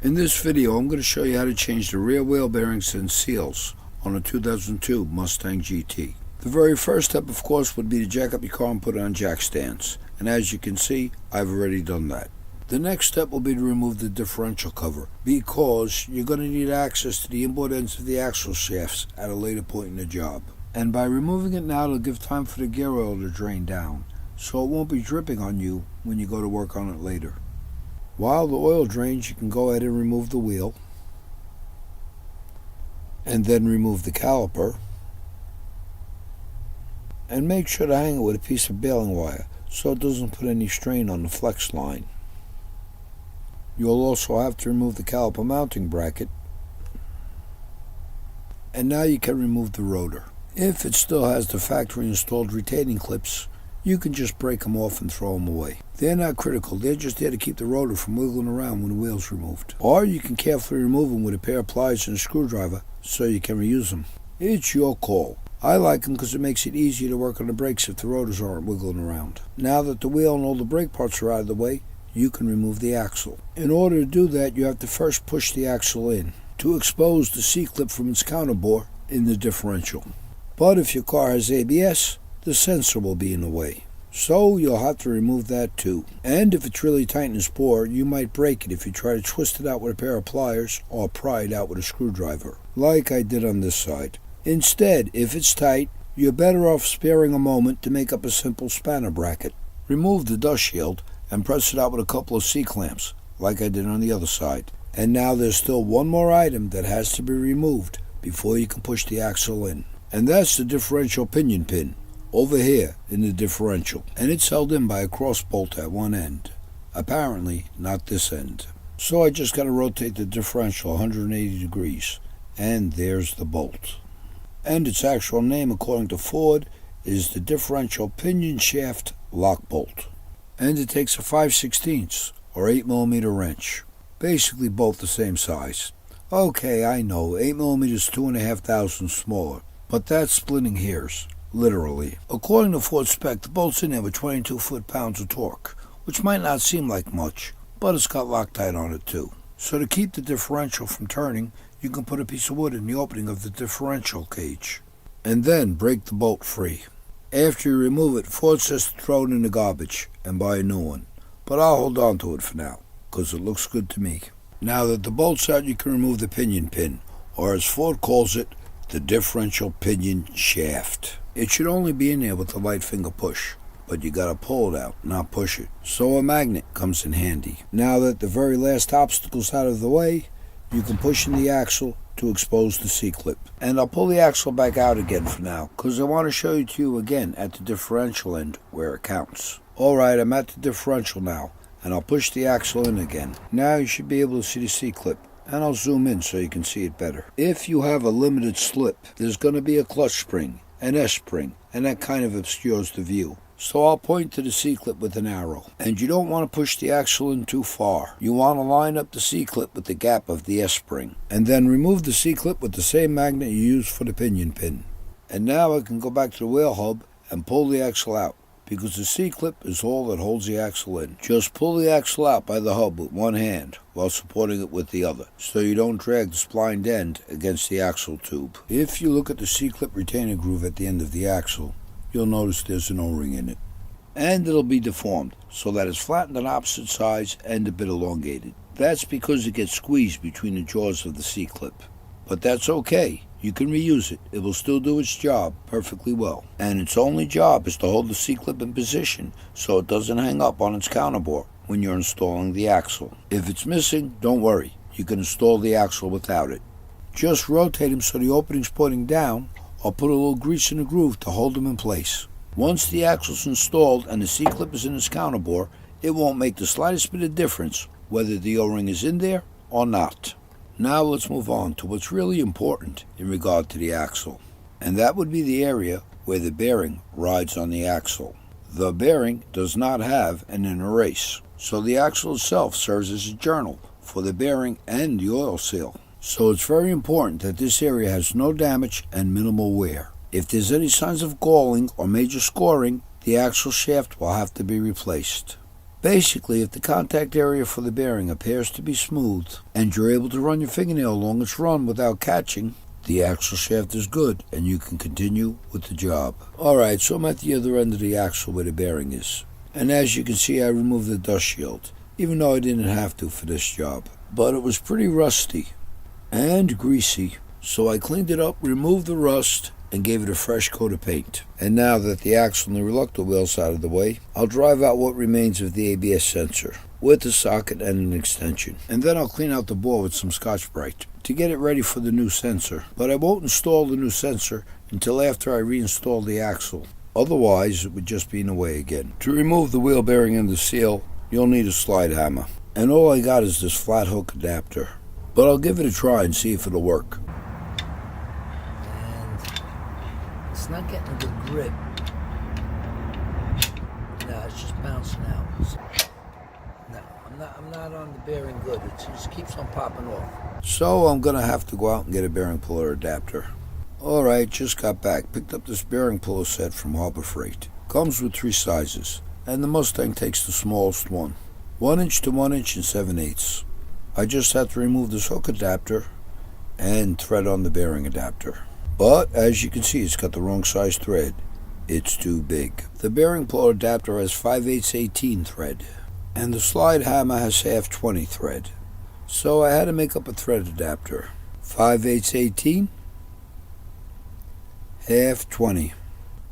In this video, I'm going to show you how to change the rear wheel bearings and seals on a 2002 Mustang GT. The very first step, of course, would be to jack up your car and put it on jack stands. And as you can see, I've already done that. The next step will be to remove the differential cover, because you're going to need access to the inboard ends of the axle shafts at a later point in the job. And by removing it now, it'll give time for the gear oil to drain down, so it won't be dripping on you when you go to work on it later. While the oil drains, you can go ahead and remove the wheel, and then remove the caliper, and make sure to hang it with a piece of baling wire so it doesn't put any strain on the flex line. You'll also have to remove the caliper mounting bracket, and now you can remove the rotor. If it still has the factory installed retaining clips, you can just break them off and throw them away. They're not critical, they're just there to keep the rotor from wiggling around when the wheel's removed. Or you can carefully remove them with a pair of pliers and a screwdriver so you can reuse them. It's your call. I like them because it makes it easier to work on the brakes if the rotors aren't wiggling around. Now that the wheel and all the brake parts are out of the way, you can remove the axle. In order to do that, you have to first push the axle in to expose the C-clip from its counterbore in the differential. But if your car has ABS, the sensor will be in the way, so you'll have to remove that too. And if it's really tight in its bore, you might break it if you try to twist it out with a pair of pliers or pry it out with a screwdriver, like I did on this side. Instead, if it's tight, you're better off sparing a moment to make up a simple spanner bracket. Remove the dust shield and press it out with a couple of C-clamps, like I did on the other side. And now there's still one more item that has to be removed before you can push the axle in, and that's the differential pinion pin over here in the differential, and it's held in by a cross bolt at one end. Apparently not this end. So I just got to rotate the differential 180 degrees, and there's the bolt. And its actual name, according to Ford, is the differential pinion shaft lock bolt. And it takes a 5/16 or 8mm wrench, basically both the same size. Okay, I know, 8mm is 2.5 thousandths smaller, but that's splitting hairs. Literally. According to Ford spec, the bolt's in there with 22 foot-pounds of torque, which might not seem like much, but it's got Loctite on it too. So to keep the differential from turning, you can put a piece of wood in the opening of the differential cage, and then break the bolt free. After you remove it, Ford says to throw it in the garbage and buy a new one, but I'll hold on to it for now, because it looks good to me. Now that the bolt's out, you can remove the pinion pin, or as Ford calls it, the differential pinion shaft. It should only be in there with the light finger push, but you gotta pull it out, not push it. So a magnet comes in handy. Now that the very last obstacle's out of the way, you can push in the axle to expose the C-clip. And I'll pull the axle back out again for now, because I want to show it to you again at the differential end where it counts. Alright, I'm at the differential now, and I'll push the axle in again. Now you should be able to see the C-clip, and I'll zoom in so you can see it better. If you have a limited slip, there's going to be a clutch spring, an S-spring, and that kind of obscures the view. So I'll point to the C-clip with an arrow. And you don't want to push the axle in too far. You want to line up the C-clip with the gap of the S-spring. And then remove the C-clip with the same magnet you used for the pinion pin. And now I can go back to the wheel hub and pull the axle out, because the C-clip is all that holds the axle in. Just pull the axle out by the hub with one hand while supporting it with the other, so you don't drag the splined end against the axle tube. If you look at the C-clip retainer groove at the end of the axle, you'll notice there's an O-ring in it. And it'll be deformed, so that it's flattened on opposite sides and a bit elongated. That's because it gets squeezed between the jaws of the C-clip. But that's okay. You can reuse it. It will still do its job perfectly well. And its only job is to hold the C-clip in position so it doesn't hang up on its counterbore when you're installing the axle. If it's missing, don't worry. You can install the axle without it. Just rotate them so the opening's pointing down, or put a little grease in the groove to hold them in place. Once the axle's installed and the C-clip is in its counterbore, it won't make the slightest bit of difference whether the O-ring is in there or not. Now let's move on to what's really important in regard to the axle, and that would be the area where the bearing rides on the axle. The bearing does not have an inner race, so the axle itself serves as a journal for the bearing and the oil seal. So it's very important that this area has no damage and minimal wear. If there's any signs of galling or major scoring, the axle shaft will have to be replaced. Basically, if the contact area for the bearing appears to be smooth, and you're able to run your fingernail along its run without catching, the axle shaft is good, and you can continue with the job. Alright, so I'm at the other end of the axle where the bearing is. And as you can see, I removed the dust shield, even though I didn't have to for this job. But it was pretty rusty and greasy, so I cleaned it up, removed the rust, and gave it a fresh coat of paint. And now that the axle and the reluctor wheel's out of the way, I'll drive out what remains of the ABS sensor with a socket and an extension. And then I'll clean out the bore with some Scotch-Brite to get it ready for the new sensor. But I won't install the new sensor until after I reinstall the axle. Otherwise, it would just be in the way again. To remove the wheel bearing and the seal, you'll need a slide hammer. And all I got is this flat hook adapter. But I'll give it a try and see if it'll work. It's not getting a good grip. No, it's just bouncing out. No, I'm not on the bearing good. It just keeps on popping off. So I'm gonna have to go out and get a bearing puller adapter. Alright, just got back. Picked up this bearing puller set from Harbor Freight. Comes with 3 sizes, and the Mustang takes the smallest one. 1 inch to 1 inch and 7/8. I just had to remove this hook adapter and thread on the bearing adapter. But, as you can see, it's got the wrong size thread. It's too big. The bearing puller adapter has 5/8 18 thread, and the slide hammer has half 20 thread. So I had to make up a thread adapter. 5/8 18, half 20.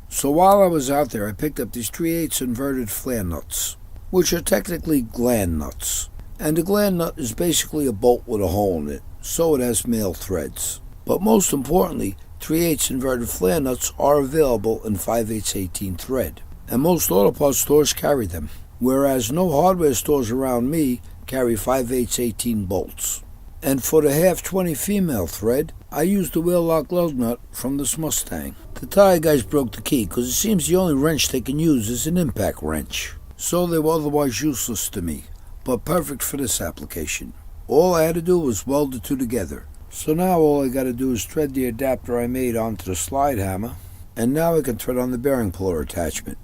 So while I was out there, I picked up these 3/8 inverted flare nuts, which are technically gland nuts. And a gland nut is basically a bolt with a hole in it, so it has male threads. But most importantly, 3/8 inverted flare nuts are available in 5/8 18 thread, and most auto parts stores carry them, whereas no hardware stores around me carry 5/8 18 bolts. And for the half 20 female thread, I used the wheel lock lug nut from this Mustang. The tire guys broke the key because it seems the only wrench they can use is an impact wrench, so they were otherwise useless to me, but perfect for this application. All I had to do was weld the two together. So now all I gotta do is thread the adapter I made onto the slide hammer, and now I can thread on the bearing puller attachment.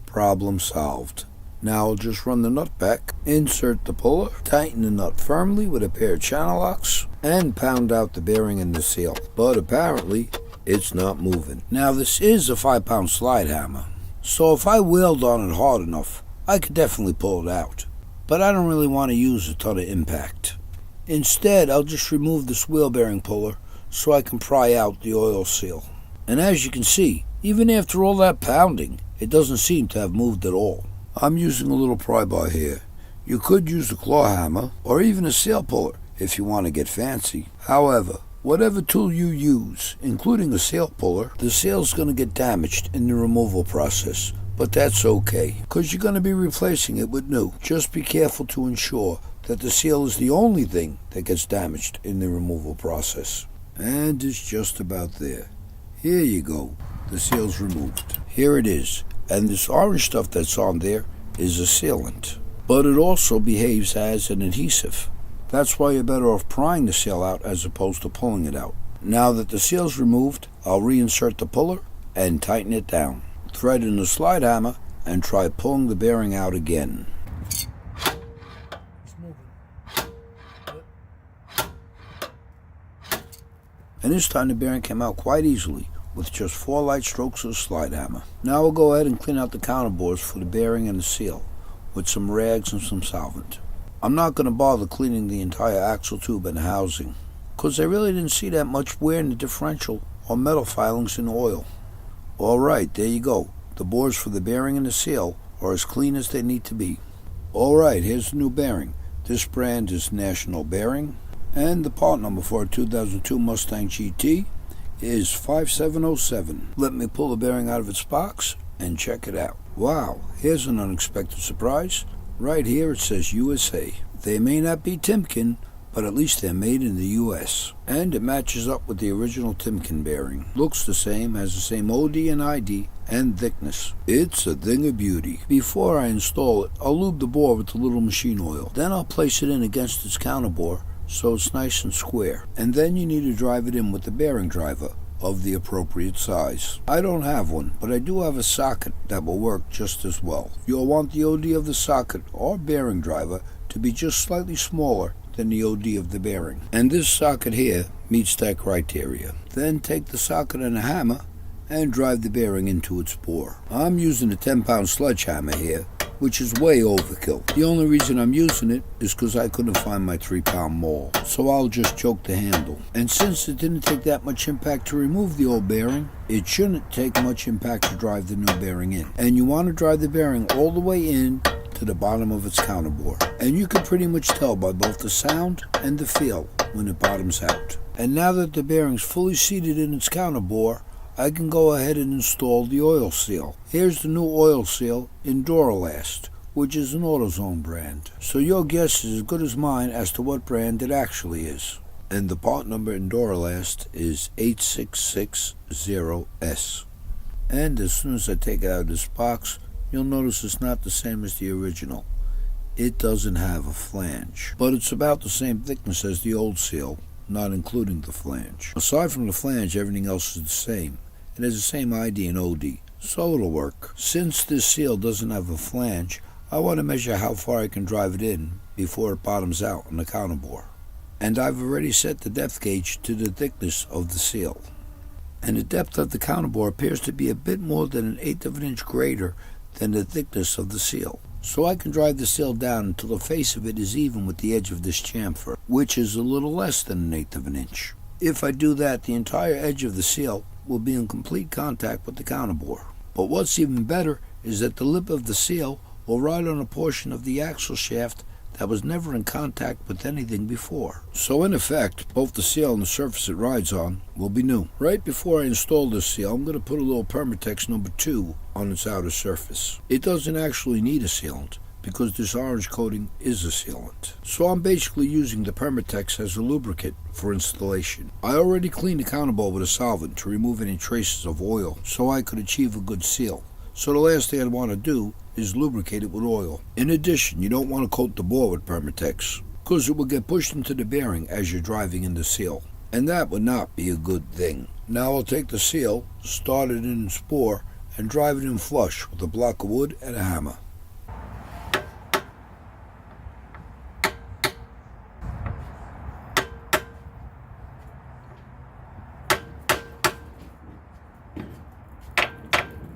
Problem solved. Now I'll just run the nut back, insert the puller, tighten the nut firmly with a pair of channel locks, and pound out the bearing and the seal. But apparently, it's not moving. Now this is a 5-pound slide hammer, so if I wheeled on it hard enough, I could definitely pull it out. But I don't really want to use a ton of impact. Instead, I'll just remove this wheel bearing puller so I can pry out the oil seal. And as you can see, even after all that pounding, it doesn't seem to have moved at all. I'm using a little pry bar here. You could use a claw hammer or even a seal puller if you want to get fancy. However, whatever tool you use, including a seal puller, the seal's going to get damaged in the removal process. But that's okay, because you're going to be replacing it with new. Just be careful to ensure that the seal is the only thing that gets damaged in the removal process. And it's just about there. Here you go. The seal's removed. Here it is. And this orange stuff that's on there is a sealant. But it also behaves as an adhesive. That's why you're better off prying the seal out as opposed to pulling it out. Now that the seal's removed, I'll reinsert the puller and tighten it down. Thread in the slide hammer and try pulling the bearing out again. And this time the bearing came out quite easily with just 4 light strokes of the slide hammer. Now we'll go ahead and clean out the counterbores for the bearing and the seal with some rags and some solvent. I'm not going to bother cleaning the entire axle tube and housing, because I really didn't see that much wear in the differential or metal filings in oil. Alright, there you go. The bores for the bearing and the seal are as clean as they need to be. Alright, here's the new bearing. This brand is National Bearing, and the part number for a 2002 Mustang GT is 5707. Let me pull the bearing out of its box and check it out. Wow, here's an unexpected surprise. Right here it says USA. They may not be Timken, but at least they're made in the US. And it matches up with the original Timken bearing. Looks the same, has the same OD and ID and thickness. It's a thing of beauty. Before I install it, I'll lube the bore with a little machine oil. Then I'll place it in against its counterbore so it's nice and square. And then you need to drive it in with the bearing driver of the appropriate size. I don't have one, but I do have a socket that will work just as well. You'll want the OD of the socket or bearing driver to be just slightly smaller than the OD of the bearing. And this socket here meets that criteria. Then take the socket and a hammer and drive the bearing into its bore. I'm using a 10-pound sledgehammer here, which is way overkill. The only reason I'm using it is because I couldn't find my 3-pound maul, so I'll just choke the handle. And since it didn't take that much impact to remove the old bearing, it shouldn't take much impact to drive the new bearing in. And you want to drive the bearing all the way in to the bottom of its counterbore. And you can pretty much tell by both the sound and the feel when it bottoms out. And now that the bearing's fully seated in its counterbore, I can go ahead and install the oil seal. Here's the new oil seal in Duralast, which is an AutoZone brand. So your guess is as good as mine as to what brand it actually is. And the part number in Duralast is 8660S. And as soon as I take it out of this box, you'll notice it's not the same as the original. It doesn't have a flange, but it's about the same thickness as the old seal, not including the flange. Aside from the flange, everything else is the same. It has the same ID and OD, so it'll work. Since this seal doesn't have a flange, I want to measure how far I can drive it in before it bottoms out on the counterbore. And I've already set the depth gauge to the thickness of the seal. And the depth of the counterbore appears to be a bit more than 1/8 of an inch greater than the thickness of the seal. So I can drive the seal down until the face of it is even with the edge of this chamfer, which is a little less than 1/8 of an inch. If I do that, the entire edge of the seal will be in complete contact with the counterbore. But what's even better is that the lip of the seal will ride on a portion of the axle shaft that was never in contact with anything before. So in effect, both the seal and the surface it rides on will be new. Right before I install this seal, I'm going to put a little Permatex number 2 on its outer surface. It doesn't actually need a sealant, because this orange coating is a sealant. So I'm basically using the Permatex as a lubricant for installation. I already cleaned the counterbore with a solvent to remove any traces of oil so I could achieve a good seal. So the last thing I'd want to do is lubricate it with oil. In addition, you don't want to coat the bore with Permatex, because it will get pushed into the bearing as you're driving in the seal. And that would not be a good thing. Now I'll take the seal, start it in its bore, and drive it in flush with a block of wood and a hammer.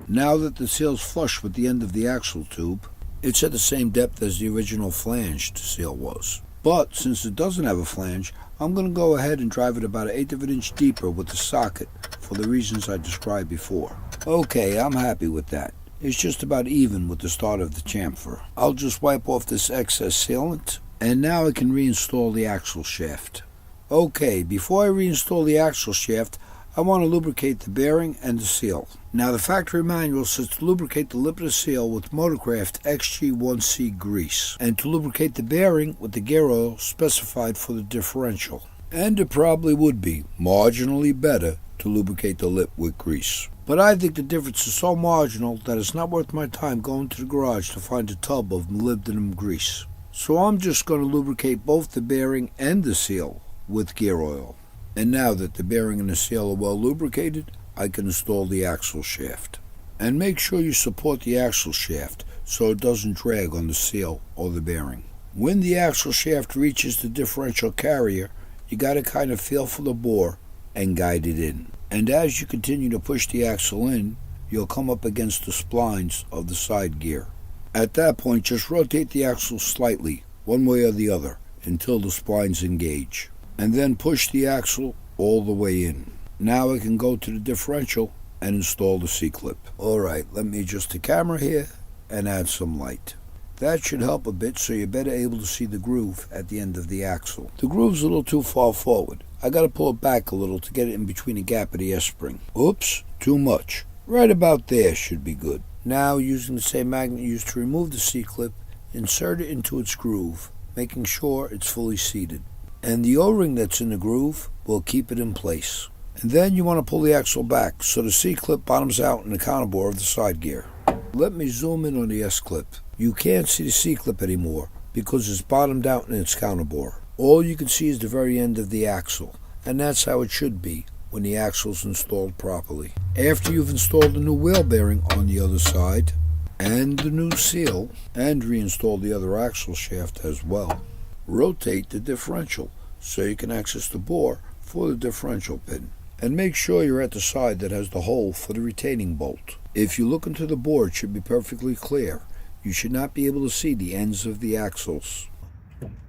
Now that the seal's flush with the end of the axle tube, it's at the same depth as the original flanged seal was. But since it doesn't have a flange, I'm going to go ahead and drive it about 1/8 of an inch deeper with the socket for the reasons I described before. Okay, I'm happy with that. It's just about even with the start of the chamfer. I'll just wipe off this excess sealant, and now I can reinstall the axle shaft. Okay, before I reinstall the axle shaft, I want to lubricate the bearing and the seal. Now the factory manual says to lubricate the lip of the seal with Motorcraft XG1C grease, and to lubricate the bearing with the gear oil specified for the differential. And it probably would be marginally better to lubricate the lip with grease. But I think the difference is so marginal that it's not worth my time going to the garage to find a tub of molybdenum grease. So I'm just going to lubricate both the bearing and the seal with gear oil. And now that the bearing and the seal are well lubricated, I can install the axle shaft. And make sure you support the axle shaft so it doesn't drag on the seal or the bearing. When the axle shaft reaches the differential carrier, you got to kind of feel for the bore and guide it in. And as you continue to push the axle in, you'll come up against the splines of the side gear. At that point, just rotate the axle slightly, one way or the other, until the splines engage. And then push the axle all the way in. Now I can go to the differential and install the C-clip. Alright, let me adjust the camera here and add some light. That should help a bit so you're better able to see the groove at the end of the axle. The groove's a little too far forward. I gotta pull it back a little to get it in between the gap of the S-spring. Oops, too much. Right about there should be good. Now, using the same magnet used to remove the C-clip, insert it into its groove, making sure it's fully seated. And the O-ring that's in the groove will keep it in place. And then you want to pull the axle back so the C-clip bottoms out in the counterbore of the side gear. Let me zoom in on the S-clip. You can't see the C-clip anymore because it's bottomed out in its counterbore. All you can see is the very end of the axle, and that's how it should be when the axle is installed properly. After you've installed the new wheel bearing on the other side, and the new seal, and reinstalled the other axle shaft as well, rotate the differential so you can access the bore for the differential pin. And make sure you're at the side that has the hole for the retaining bolt. If you look into the bore, it should be perfectly clear. You should not be able to see the ends of the axles.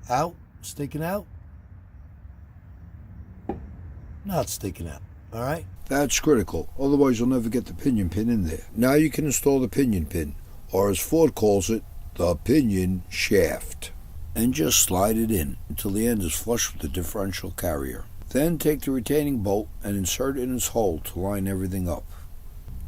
Out? Sticking out? Not sticking out. Alright? That's critical, otherwise you'll never get the pinion pin in there. Now you can install the pinion pin, or as Ford calls it, the pinion shaft. And just slide it in until the end is flush with the differential carrier. Then take the retaining bolt and insert it in its hole to line everything up.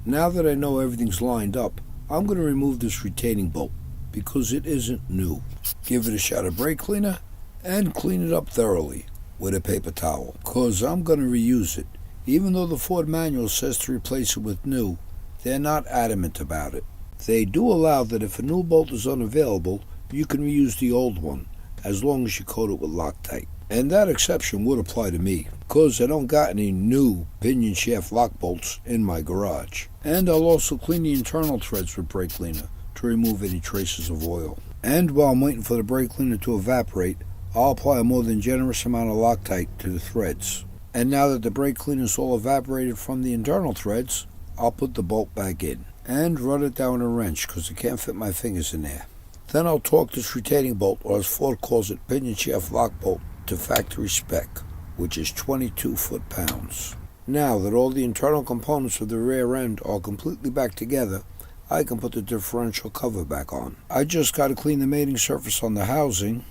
Now that I know everything's lined up, I'm going to remove this retaining bolt because it isn't new. Give it a shot of brake cleaner and clean it up thoroughly with a paper towel, because I'm going to reuse it. Even though the Ford manual says to replace it with new, they're not adamant about it. They do allow that if a new bolt is unavailable, you can reuse the old one, as long as you coat it with Loctite. And that exception would apply to me, because I don't got any new pinion shaft lock bolts in my garage. And I'll also clean the internal threads with brake cleaner to remove any traces of oil. And while I'm waiting for the brake cleaner to evaporate, I'll apply a more than generous amount of Loctite to the threads. And now that the brake cleaner is all evaporated from the internal threads, I'll put the bolt back in and run it down a wrench because I can't fit my fingers in there. Then I'll torque this retaining bolt, or as Ford calls it, pinion shaft lock bolt, to factory spec, which is 22 foot-pounds. Now that all the internal components of the rear end are completely back together, I can put the differential cover back on. I just got to clean the mating surface on the housing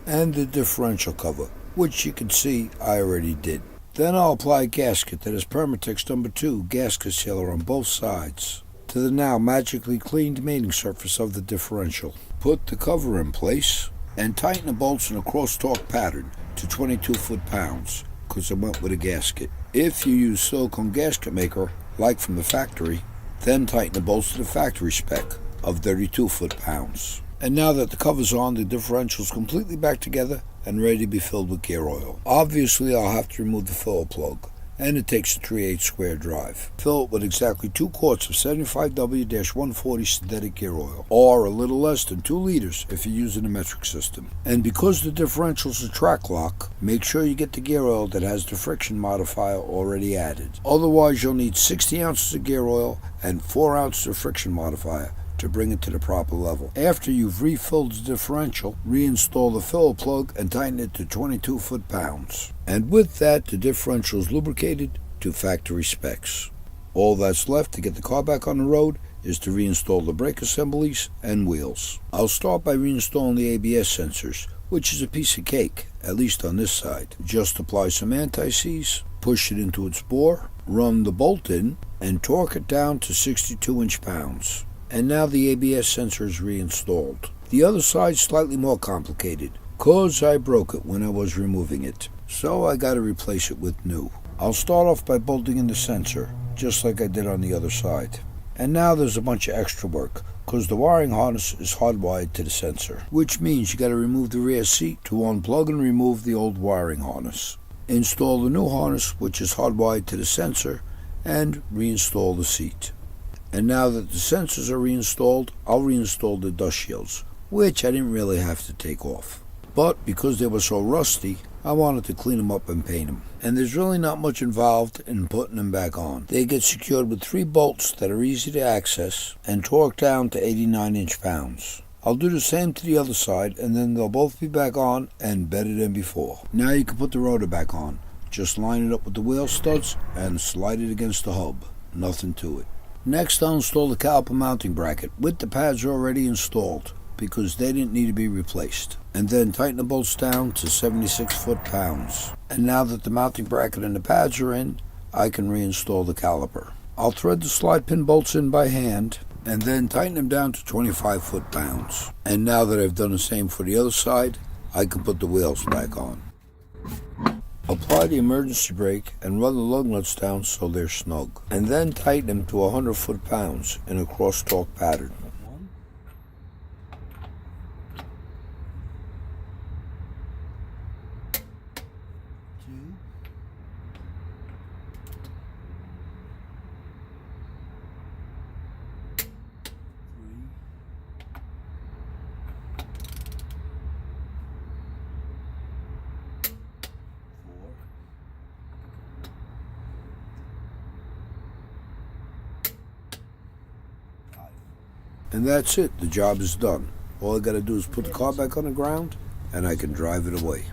and the differential cover, which you can see I already did. Then I'll apply a gasket that is Permatex No. 2 gasket sealer on both sides to the now magically cleaned mating surface of the differential. Put the cover in place and tighten the bolts in a cross-torque pattern to 22 foot-pounds, because I went with a gasket. If you use silicone gasket maker, like from the factory, then tighten the bolts to the factory spec of 32 foot-pounds. And now that the cover's on, the differential is completely back together and ready to be filled with gear oil. Obviously, I'll have to remove the filler plug, and it takes a 3/8 square drive. Fill it with exactly 2 quarts of 75W-140 synthetic gear oil, or a little less than 2 liters if you're using a metric system. And because the differential is a Trac-Loc, make sure you get the gear oil that has the friction modifier already added. Otherwise, you'll need 60 ounces of gear oil and 4 ounces of friction modifier to bring it to the proper level. After you've refilled the differential, reinstall the filler plug and tighten it to 22 foot-pounds. And with that, the differential is lubricated to factory specs. All that's left to get the car back on the road is to reinstall the brake assemblies and wheels. I'll start by reinstalling the ABS sensors, which is a piece of cake, at least on this side. Just apply some anti-seize, push it into its bore, run the bolt in, and torque it down to 62 inch-pounds. And now the ABS sensor is reinstalled. The other side's slightly more complicated, cause I broke it when I was removing it, so I gotta replace it with new. I'll start off by bolting in the sensor, just like I did on the other side. And now there's a bunch of extra work, cause the wiring harness is hardwired to the sensor, which means you gotta remove the rear seat to unplug and remove the old wiring harness. Install the new harness, which is hardwired to the sensor, and reinstall the seat. And now that the sensors are reinstalled, I'll reinstall the dust shields, which I didn't really have to take off. But because they were so rusty, I wanted to clean them up and paint them. And there's really not much involved in putting them back on. They get secured with 3 bolts that are easy to access and torqued down to 89 inch-pounds. I'll do the same to the other side, and then they'll both be back on and better than before. Now you can put the rotor back on. Just line it up with the wheel studs and slide it against the hub. Nothing to it. Next, I'll install the caliper mounting bracket with the pads already installed because they didn't need to be replaced. And then tighten the bolts down to 76 foot-pounds. And now that the mounting bracket and the pads are in, I can reinstall the caliper. I'll thread the slide pin bolts in by hand and then tighten them down to 25 foot-pounds. And now that I've done the same for the other side, I can put the wheels back on. Apply the emergency brake and run the lug nuts down so they're snug. And then tighten them to 100 foot-pounds in a cross-torque pattern. 1, 2, And that's it. The job is done. All I got to do is put the car back on the ground, and I can drive it away.